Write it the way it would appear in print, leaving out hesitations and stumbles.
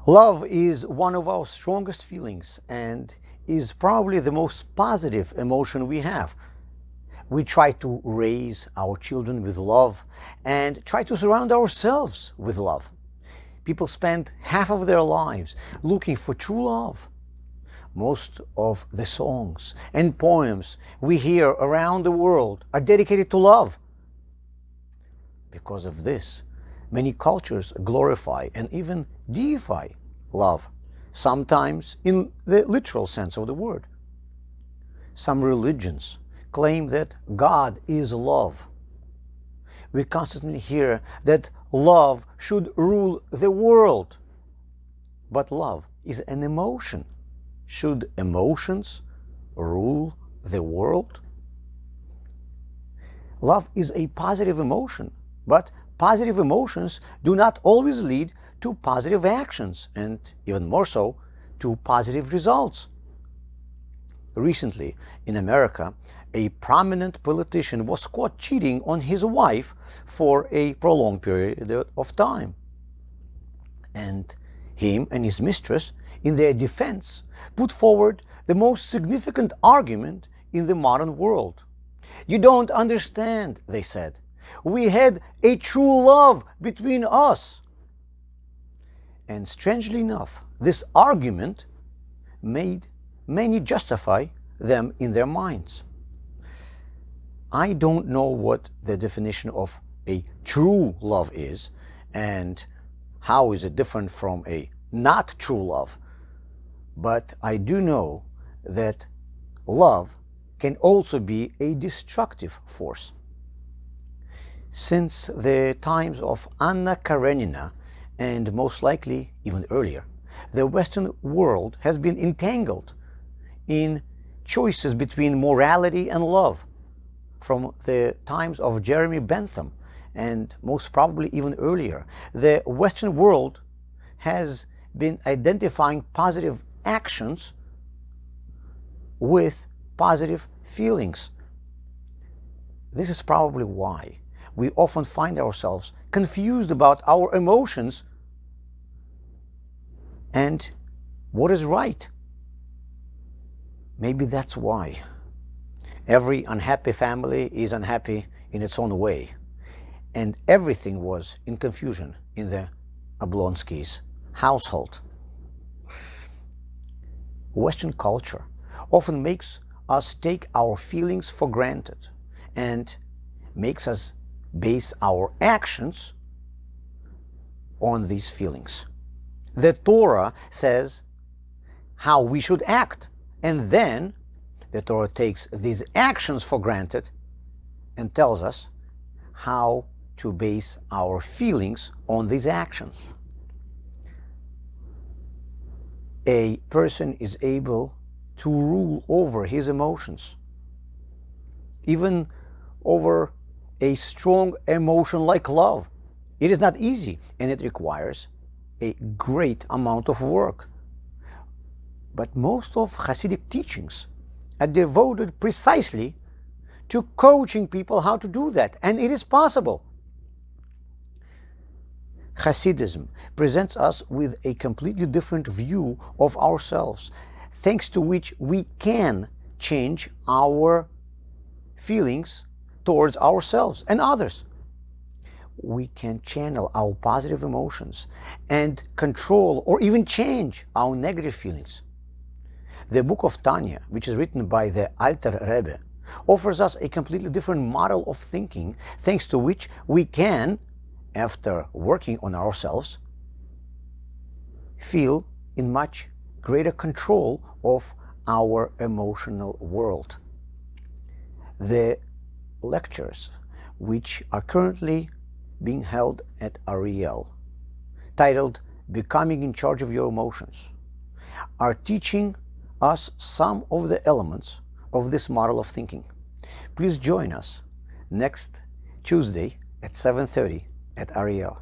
Love is one of our strongest feelings and is probably the most positive emotion we have. We try to raise our children with love and try to surround ourselves with love. People spend half of their lives looking for true love. Most of the songs and poems we hear around the world are dedicated to love. Because of this, many cultures glorify and even deify love, sometimes in the literal sense of the word. Some religions claim that God is love. We constantly hear that love should rule the world. But love is an emotion. Should emotions rule the world? Love is a positive emotion, but positive emotions do not always lead to positive actions, and even more so, to positive results. Recently, in America, a prominent politician was caught cheating on his wife for a prolonged period of time. And him and his mistress, in their defense, put forward the most significant argument in the modern world. "You don't understand," they said. "We had a true love between us." And strangely enough, this argument made many justify them in their minds. I don't know what the definition of a true love is, and how is it different from a not true love. But I do know that love can also be a destructive force. Since the times of Anna Karenina, and most likely even earlier, the Western world has been entangled in choices between morality and love. From the times of Jeremy Bentham, and most probably even earlier, the Western world has been identifying positive actions with positive feelings. This is probably why we often find ourselves confused about our emotions and what is right. Maybe that's why every unhappy family is unhappy in its own way, and everything was in confusion in the Oblonsky's household. Western culture often makes us take our feelings for granted and makes us base our actions on these feelings. The Torah says how we should act, and then the Torah takes these actions for granted and tells us how to base our feelings on these actions. A person is able to rule over his emotions, even over a strong emotion like love. It is not easy, and it requires a great amount of work. But most of Hasidic teachings are devoted precisely to coaching people how to do that, and it is possible. Hasidism presents us with a completely different view of ourselves, thanks to which we can change our feelings towards ourselves and others. We can channel our positive emotions and control or even change our negative feelings. The book of Tanya, which is written by the Alter Rebbe, offers us a completely different model of thinking, thanks to which we can, after working on ourselves, feel in much greater control of our emotional world. The lectures, which are currently being held at Ariel, titled "Becoming in Charge of Your Emotions," are teaching us some of the elements of this model of thinking. Please join us next Tuesday at 7:30 at Ariel.